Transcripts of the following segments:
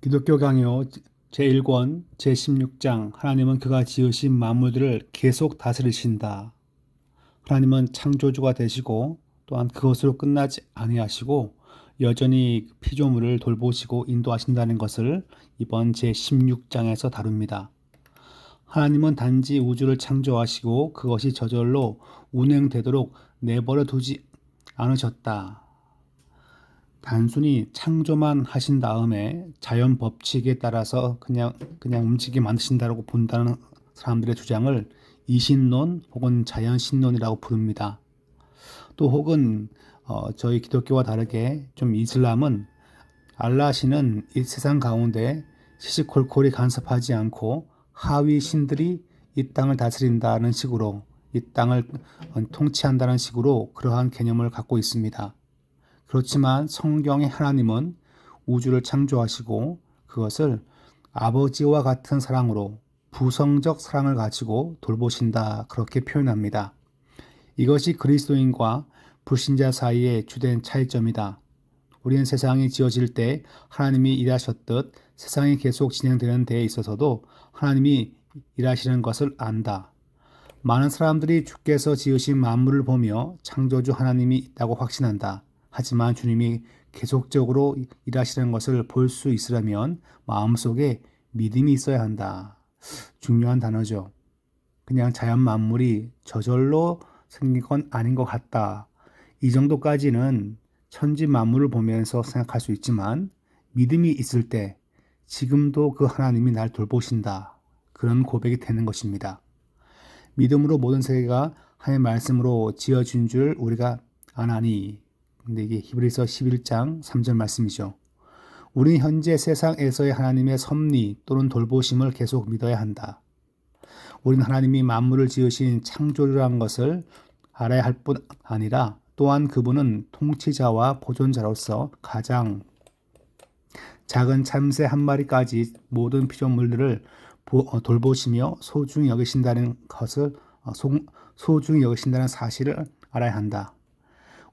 기독교 강요 제1권 제16장 하나님은 그가 지으신 만물들을 계속 다스리신다. 하나님은 창조주가 되시고 또한 그것으로 끝나지 아니하시고 여전히 피조물을 돌보시고 인도하신다는 것을 이번 제16장에서 다룹니다. 하나님은 단지 우주를 창조하시고 그것이 저절로 운행되도록 내버려 두지 않으셨다. 단순히 창조만 하신 다음에 자연 법칙에 따라서 그냥 움직이게 만드신다고 본다는 사람들의 주장을 이신론 혹은 자연신론이라고 부릅니다. 또 혹은 저희 기독교와 다르게 좀 이슬람은 알라신은 이 세상 가운데 시시콜콜이 간섭하지 않고 하위 신들이 이 땅을 다스린다는 식으로 이 땅을 통치한다는 식으로 그러한 개념을 갖고 있습니다. 그렇지만 성경의 하나님은 우주를 창조하시고 그것을 아버지와 같은 사랑으로 부성적 사랑을 가지고 돌보신다 그렇게 표현합니다. 이것이 그리스도인과 불신자 사이의 주된 차이점이다. 우리는 세상이 지어질 때 하나님이 일하셨듯 세상이 계속 진행되는 데에 있어서도 하나님이 일하시는 것을 안다. 많은 사람들이 주께서 지으신 만물을 보며 창조주 하나님이 있다고 확신한다. 하지만 주님이 계속적으로 일하시는 것을 볼 수 있으려면 마음속에 믿음이 있어야 한다. 중요한 단어죠. 그냥 자연 만물이 저절로 생긴 건 아닌 것 같다. 이 정도까지는 천지 만물을 보면서 생각할 수 있지만 믿음이 있을 때 지금도 그 하나님이 날 돌보신다. 그런 고백이 되는 것입니다. 믿음으로 모든 세계가 하나님의 말씀으로 지어진 줄 우리가 아나니. 근데 이게 히브리서 11장 3절 말씀이죠. 우리는 현재 세상에서의 하나님의 섭리 또는 돌보심을 계속 믿어야 한다. 우리는 하나님이 만물을 지으신 창조주라는 것을 알아야 할 뿐 아니라 또한 그분은 통치자와 보존자로서 가장 작은 참새 한 마리까지 모든 피조물들을 돌보시며 소중히 여기신다는 것을 소중히 여기신다는 사실을 알아야 한다.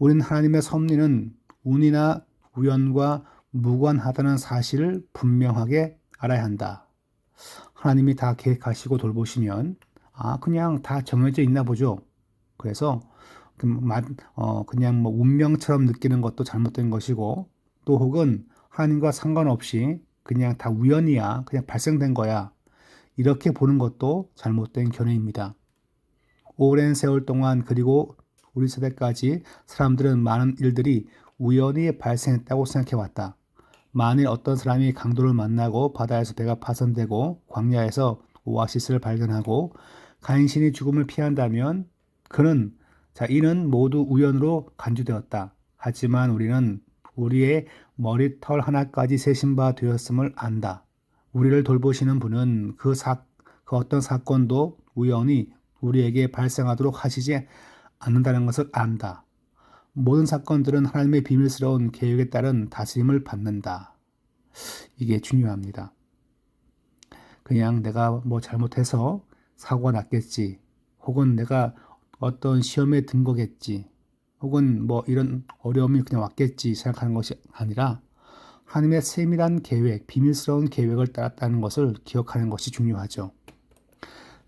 우리는 하나님의 섭리는 운이나 우연과 무관하다는 사실을 분명하게 알아야 한다. 하나님이 다 계획하시고 돌보시면 그냥 다 정해져 있나 보죠. 그래서 그냥 뭐 운명처럼 느끼는 것도 잘못된 것이고 또 혹은 하나님과 상관없이 그냥 다 우연이야, 그냥 발생된 거야, 이렇게 보는 것도 잘못된 견해입니다. 오랜 세월 동안 그리고 우리 세대까지 사람들은 많은 일들이 우연히 발생했다고 생각해왔다. 만일 어떤 사람이 강도를 만나고 바다에서 배가 파손되고 광야에서 오아시스를 발견하고 간신히 죽음을 피한다면 이는 모두 우연으로 간주되었다. 하지만 우리는 우리의 머리털 하나까지 세신 바 되었음을 안다. 우리를 돌보시는 분은 그 어떤 사건도 우연히 우리에게 발생하도록 하시지 않는다는 것을 안다. 모든 사건들은 하나님의 비밀스러운 계획에 따른 다스림을 받는다. 이게 중요합니다. 그냥 내가 뭐 잘못해서 사고가 났겠지, 혹은 내가 어떤 시험에 든 거겠지, 혹은 뭐 이런 어려움이 그냥 왔겠지 생각하는 것이 아니라 하나님의 세밀한 계획, 비밀스러운 계획을 따랐다는 것을 기억하는 것이 중요하죠.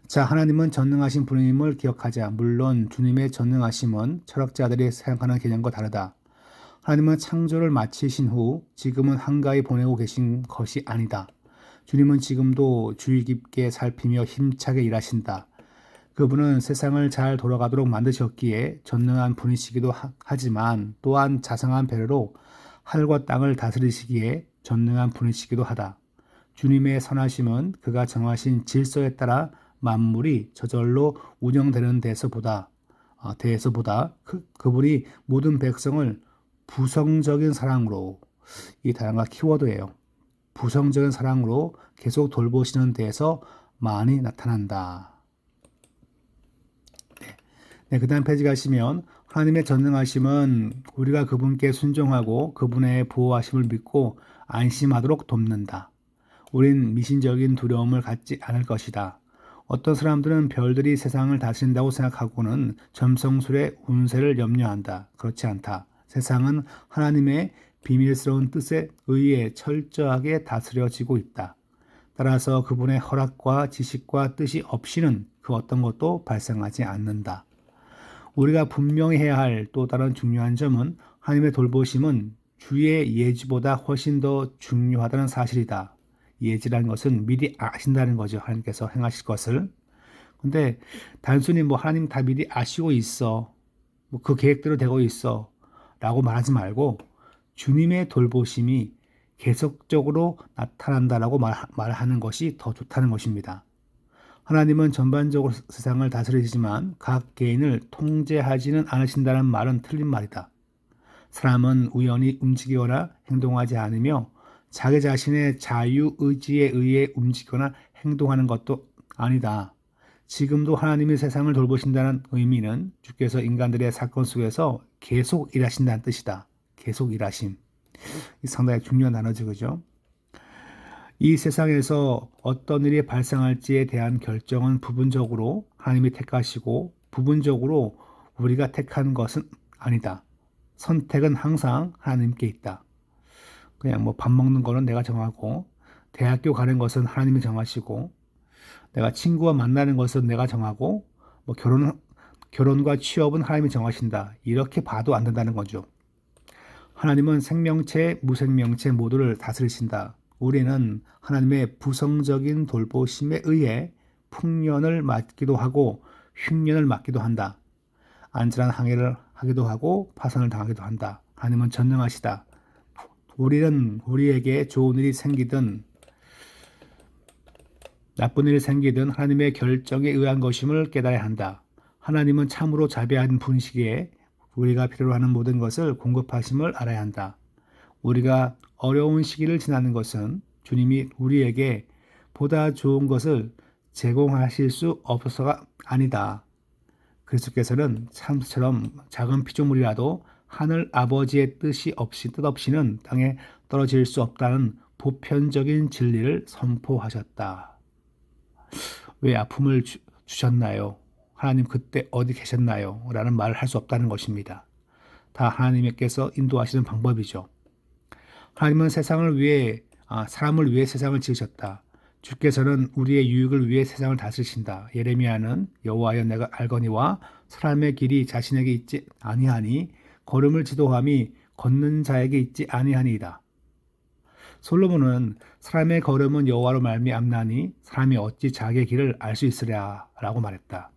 자, 하나님은 전능하신 분임을 기억하자. 물론 주님의 전능하심은 철학자들이 생각하는 개념과 다르다. 하나님은 창조를 마치신 후 지금은 한가히 보내고 계신 것이 아니다. 주님은 지금도 주의 깊게 살피며 힘차게 일하신다. 그분은 세상을 잘 돌아가도록 만드셨기에 전능한 분이시기도 하지만 또한 자상한 배려로 하늘과 땅을 다스리시기에 전능한 분이시기도 하다. 주님의 선하심은 그가 정하신 질서에 따라 만물이 저절로 운영되는 데서보다 그분이 모든 백성을 부성적인 사랑으로, 이 단어가 키워드예요. 부성적인 사랑으로 계속 돌보시는 데에서 많이 나타난다. 네, 그 다음 페이지 가시면 하나님의 전능하심은 우리가 그분께 순종하고 그분의 보호하심을 믿고 안심하도록 돕는다. 우린 미신적인 두려움을 갖지 않을 것이다. 어떤 사람들은 별들이 세상을 다스린다고 생각하고는 점성술의 운세를 염려한다. 그렇지 않다. 세상은 하나님의 비밀스러운 뜻에 의해 철저하게 다스려지고 있다. 따라서 그분의 허락과 지식과 뜻이 없이는 그 어떤 것도 발생하지 않는다. 우리가 분명히 해야 할 또 다른 중요한 점은 하나님의 돌보심은 주의 예지보다 훨씬 더 중요하다는 사실이다. 예지라는 것은 미리 아신다는 거죠. 하나님께서 행하실 것을. 근데 단순히 뭐 하나님 다 미리 아시고 있어. 뭐 그 계획대로 되고 있어. 라고 말하지 말고 주님의 돌보심이 계속적으로 나타난다라고 말하는 것이 더 좋다는 것입니다. 하나님은 전반적으로 세상을 다스리시지만 각 개인을 통제하지는 않으신다는 말은 틀린 말이다. 사람은 우연히 움직이거나 행동하지 않으며 자기 자신의 자유의지에 의해 움직이거나 행동하는 것도 아니다. 지금도 하나님이 세상을 돌보신다는 의미는 주께서 인간들의 사건 속에서 계속 일하신다는 뜻이다. 계속 일하심. 상당히 중요한 단어죠, 그죠? 이 세상에서 어떤 일이 발생할지에 대한 결정은 부분적으로 하나님이 택하시고 부분적으로 우리가 택한 것은 아니다. 선택은 항상 하나님께 있다. 그냥 뭐 밥 먹는 거는 내가 정하고 대학교 가는 것은 하나님이 정하시고 내가 친구와 만나는 것은 내가 정하고 뭐 결혼과 취업은 하나님이 정하신다. 이렇게 봐도 안 된다는 거죠. 하나님은 생명체, 무생명체 모두를 다스리신다. 우리는 하나님의 부성적인 돌보심에 의해 풍년을 맞기도 하고 흉년을 맞기도 한다. 안전한 항해를 하기도 하고 파산을 당하기도 한다. 하나님은 전능하시다. 우리는 우리에게 좋은 일이 생기든 나쁜 일이 생기든 하나님의 결정에 의한 것임을 깨달아야 한다. 하나님은 참으로 자비한 분이시기에 우리가 필요로 하는 모든 것을 공급하심을 알아야 한다. 우리가 어려운 시기를 지나는 것은 주님이 우리에게 보다 좋은 것을 제공하실 수 없어서가 아니다. 그리스도께서는 참수처럼 작은 피조물이라도 하늘 아버지의 뜻 없이는 땅에 떨어질 수 없다는 보편적인 진리를 선포하셨다. 왜 아픔을 주셨나요? 하나님 그때 어디 계셨나요? 라는 말을 할 수 없다는 것입니다. 다 하나님께서 인도하시는 방법이죠. 하나님은 사람을 위해 세상을 지으셨다. 주께서는 우리의 유익을 위해 세상을 다스리신다. 예레미야는 여호와여 내가 알거니와 사람의 길이 자신에게 있지 아니하니 걸음을 지도함이 걷는 자에게 있지 아니하니이다. 솔로몬은 사람의 걸음은 여호와로 말미암나니 사람이 어찌 자기의 길을 알 수 있으랴라고 말했다.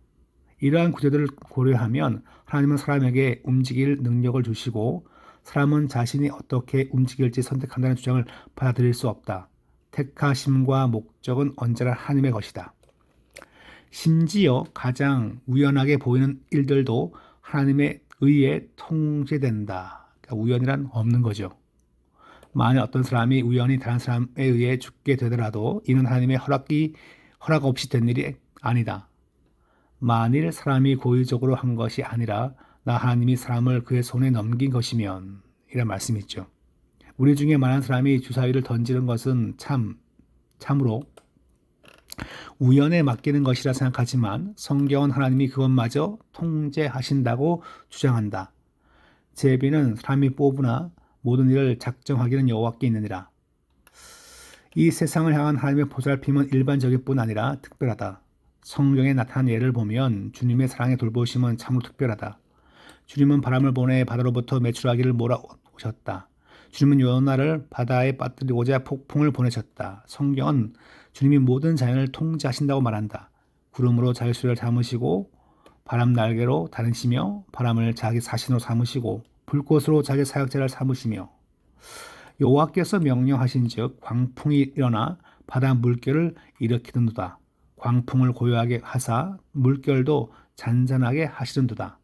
이러한 구절들을 고려하면 하나님은 사람에게 움직일 능력을 주시고 사람은 자신이 어떻게 움직일지 선택한다는 주장을 받아들일 수 없다. 택하심과 목적은 언제나 하나님의 것이다. 심지어 가장 우연하게 보이는 일들도 하나님의 의에 통제된다. 그러니까 우연이란 없는 거죠. 만약 어떤 사람이 우연히 다른 사람에 의해 죽게 되더라도 이는 하나님의 허락 없이 된 일이 아니다. 만일 사람이 고의적으로 한 것이 아니라 나 하나님이 사람을 그의 손에 넘긴 것이면 이런 말씀이 있죠. 우리 중에 많은 사람이 주사위를 던지는 것은 참으로 우연에 맡기는 것이라 생각하지만 성경은 하나님이 그것마저 통제하신다고 주장한다. 제비는 사람이 뽑으나 모든 일을 작정하기는 여호와께 있느니라. 이 세상을 향한 하나님의 보살핌은 일반적일 뿐 아니라 특별하다. 성경에 나타난 예를 보면 주님의 사랑의 돌보심은 참으로 특별하다. 주님은 바람을 보내 바다로부터 메추라기를 몰아오셨다. 주님은 요나를 바다에 빠뜨리고자 폭풍을 보내셨다. 성경은 주님이 모든 자연을 통제하신다고 말한다. 구름으로 자기 수레를 삼으시고 바람 날개로 다니시며 바람을 자기 사신으로 삼으시고 불꽃으로 자기 사역자를 삼으시며 여호와께서 명령하신즉 광풍이 일어나 바다 물결을 일으키는도다. 광풍을 고요하게 하사 물결도 잔잔하게 하시는도다.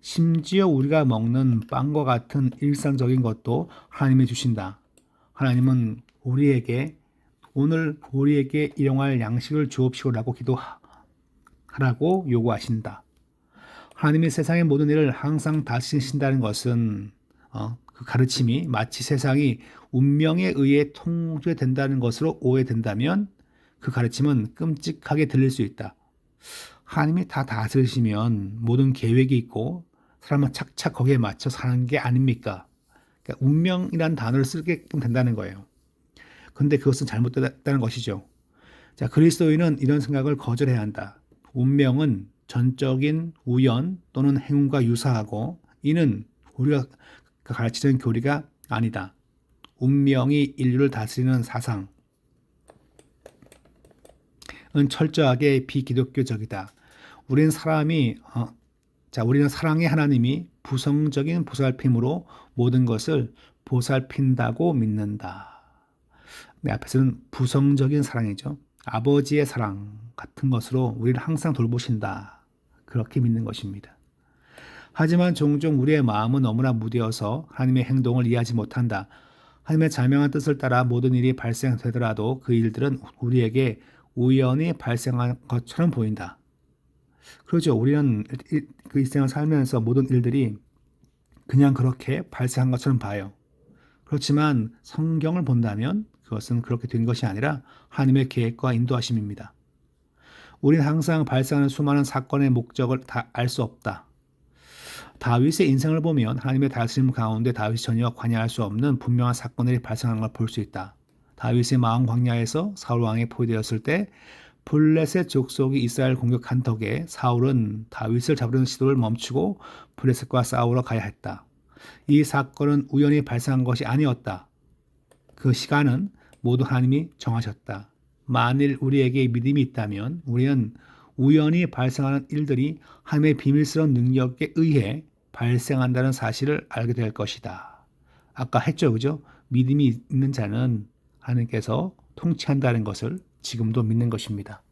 심지어 우리가 먹는 빵과 같은 일상적인 것도 하나님이 주신다. 하나님은 오늘 우리에게 일용할 양식을 주옵시오라고 기도하라고 요구하신다. 하나님이 세상의 모든 일을 항상 다스리신다는 것은 그 가르침이 마치 세상이 운명에 의해 통제된다는 것으로 오해된다면 그 가르침은 끔찍하게 들릴 수 있다. 하나님이 다 다스리시면 모든 계획이 있고 사람은 착착 거기에 맞춰 사는 게 아닙니까? 그러니까 운명이란 단어를 쓰게끔 된다는 거예요. 근데 그것은 잘못됐다는 것이죠. 자, 그리스도인은 이런 생각을 거절해야 한다. 운명은 전적인 우연 또는 행운과 유사하고 이는 우리가 가르치는 교리가 아니다. 운명이 인류를 다스리는 사상은 철저하게 비기독교적이다. 우리는 우리는 사랑의 하나님이 부성적인 보살핌으로 모든 것을 보살핀다고 믿는다. 네, 앞에서는 부성적인 사랑이죠. 아버지의 사랑 같은 것으로 우리를 항상 돌보신다. 그렇게 믿는 것입니다. 하지만 종종 우리의 마음은 너무나 무뎌서 하나님의 행동을 이해하지 못한다. 하나님의 자명한 뜻을 따라 모든 일이 발생되더라도 그 일들은 우리에게 우연히 발생한 것처럼 보인다. 그렇죠. 우리는 그 일생을 살면서 모든 일들이 그냥 그렇게 발생한 것처럼 봐요. 그렇지만 성경을 본다면 그것은 그렇게 된 것이 아니라 하나님의 계획과 인도하심입니다. 우리는 항상 발생하는 수많은 사건의 목적을 다 알 수 없다. 다윗의 인생을 보면 하나님의 다스림 가운데 다윗이 전혀 관여할 수 없는 분명한 사건들이 발생하는 걸 볼 수 있다. 다윗의 마음 광야에서 사울 왕에 포위되었을 때 블레셋 족속이 이스라엘 공격한 덕에 사울은 다윗을 잡으려는 시도를 멈추고 블레셋과 싸우러 가야 했다. 이 사건은 우연히 발생한 것이 아니었다. 그 시간은 모두 하나님이 정하셨다. 만일 우리에게 믿음이 있다면 우리는 우연히 발생하는 일들이 하나님의 비밀스러운 능력에 의해 발생한다는 사실을 알게 될 것이다. 아까 했죠, 그죠? 믿음이 있는 자는 하나님께서 통치한다는 것을 지금도 믿는 것입니다.